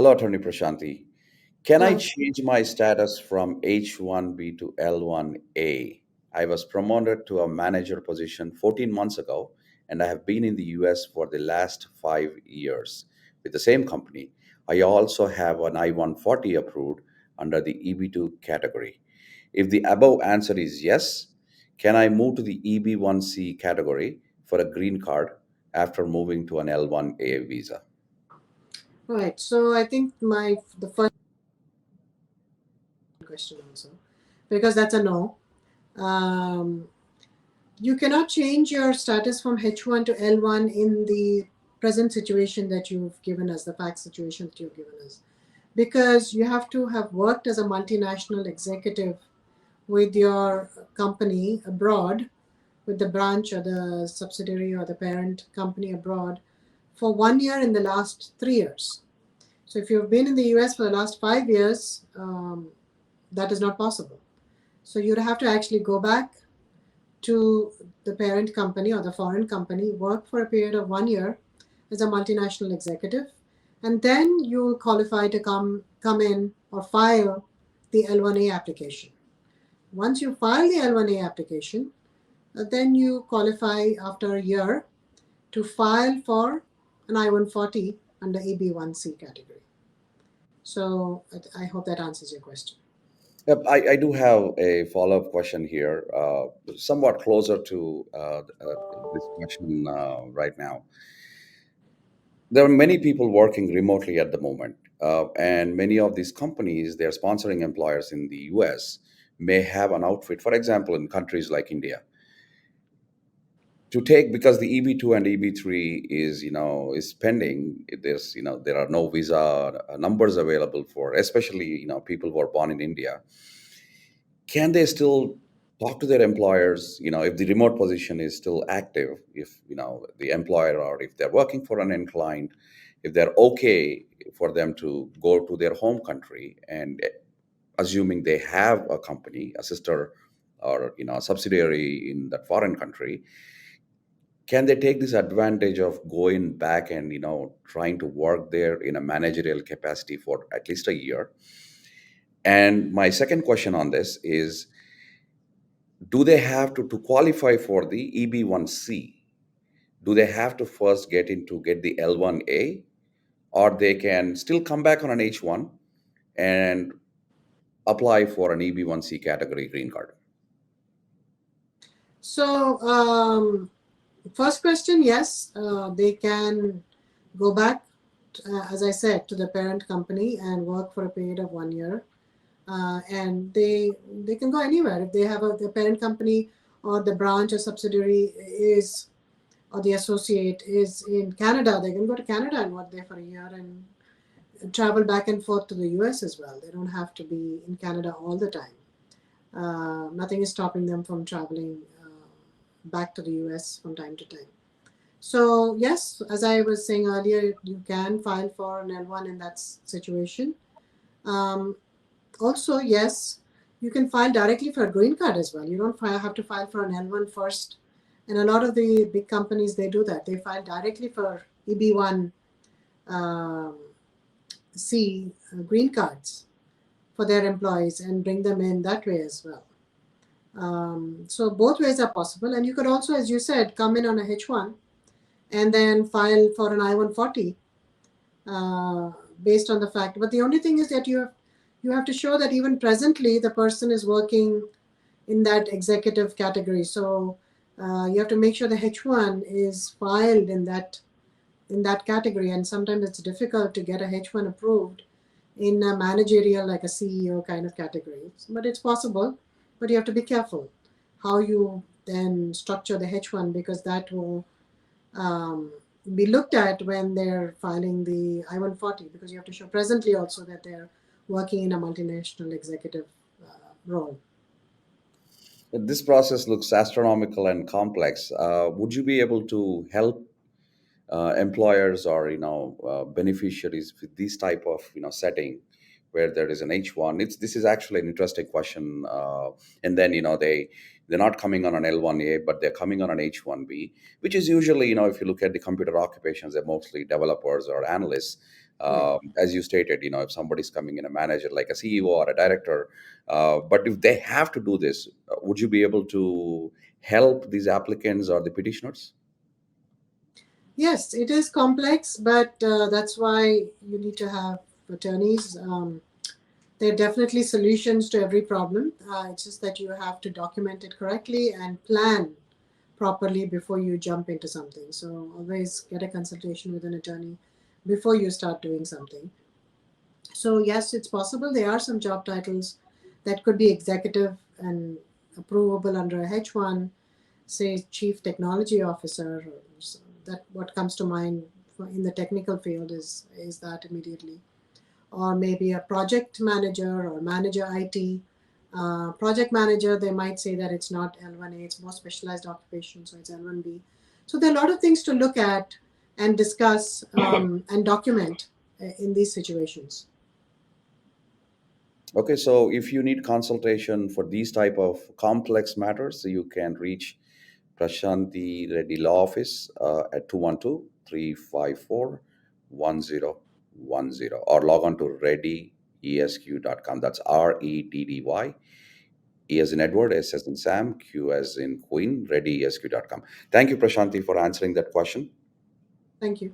Hello, Attorney Prashanthi. Can I Hello. change my status from H1B to L1A? I was promoted to a manager position 14 months ago, and I have been in the US for the last 5 years with the same company. I also have an I-140 approved under the EB2 category. If the above answer is yes, can I move to the EB1C category for a green card after moving to an L1A visa? Right. So I think the first question also, because that's a no. Um, you cannot change your status from H1 to L1 in the present situation that you've given us, the fact situation that you've given us, because you have to have worked as a multinational executive with your company abroad, with the branch or the subsidiary or the parent company abroad for 1 year in the last 3 years. So if you've been in the US for the last 5 years, that is not possible. So you'd have to actually go back to the parent company or the foreign company, work for a period of 1 year as a multinational executive, and then you will qualify to come in or file the L1A application. Once you file the L1A application, then you qualify after a year to file for an I-140 under EB1C category. So I hope that answers your question. Yep, I do have a follow-up question here, somewhat closer to this question right now. There are many people working remotely at the moment, and many of these companies, they're sponsoring employers in the US, may have an outfit, for example, in countries like India, to take because the EB2 and EB3 is pending. There's there are no visa numbers available for, especially people who are born in India. Can they still talk to their employers, if the remote position is still active, if the employer, or if they're working for an end client, if they're okay for them to go to their home country, and assuming they have a company, a sister, or a subsidiary in that foreign country, can they take this advantage of going back and trying to work there in a managerial capacity for at least a year? And my second question on this is, do they have to qualify for the EB1C? Do they have to first get the L1A, or they can still come back on an H1 and apply for an EB1C category green card? So, first question, yes, they can go back, as I said, to the parent company and work for a period of 1 year. And they can go anywhere. If they have the parent company or the branch or subsidiary is, or the associate is in Canada, they can go to Canada and work there for a year and travel back and forth to the US as well. They don't have to be in Canada all the time. Nothing is stopping them from traveling back to the US from time to time. So, yes, as I was saying earlier, you can file for an L1 in that situation. Um, Also, yes, you can file directly for a green card as well. You don't have to file for an L1 first. And a lot of the big companies, they do that. They file directly for EB1 um, C green cards for their employees and bring them in that way as well. So both ways are possible. And you could also, as you said, come in on a H1 and then file for an I-140 uh, based on the fact. But the only thing is that you have to show that even presently the person is working in that executive category. So you have to make sure the H1 is filed in that category. And sometimes it's difficult to get a H1 approved in a managerial, like a CEO kind of category. But it's possible. But you have to be careful how you then structure the H1, because that will um, be looked at when they're filing the I-140, because you have to show presently also that they're working in a multinational executive role. This process looks astronomical and complex. Would you be able to help employers or beneficiaries with this type of setting where there is an H1? This is actually an interesting question. And then they're not coming on an L1A, but they're coming on an H1B, which is usually, if you look at the computer occupations, they're mostly developers or analysts. Right. As you stated, if somebody's coming in, a manager like a CEO or a director, but if they have to do this, would you be able to help these applicants or the petitioners? Yes, it is complex, but that's why you need to have attorneys. There are definitely solutions to every problem. It's just that you have to document it correctly and plan properly before you jump into something. So always get a consultation with an attorney before you start doing something. So yes, it's possible. There are some job titles that could be executive and approvable under a H1, say chief technology officer. That what comes to mind in the technical field is that immediately, or maybe a project manager or manager IT. Project manager, they might say that it's not L1A, it's more specialized occupation, so it's L1B. So there are a lot of things to look at and discuss and document in these situations. Okay, so if you need consultation for these type of complex matters, you can reach Prashanthi Reddy Law Office at 212-354-1010, or log on to reddyesq.com. That's REDDY, E as in Edward, S as in Sam, Q as in Queen, reddyesq.com. Thank you, Prashanthi, for answering that question. Thank you.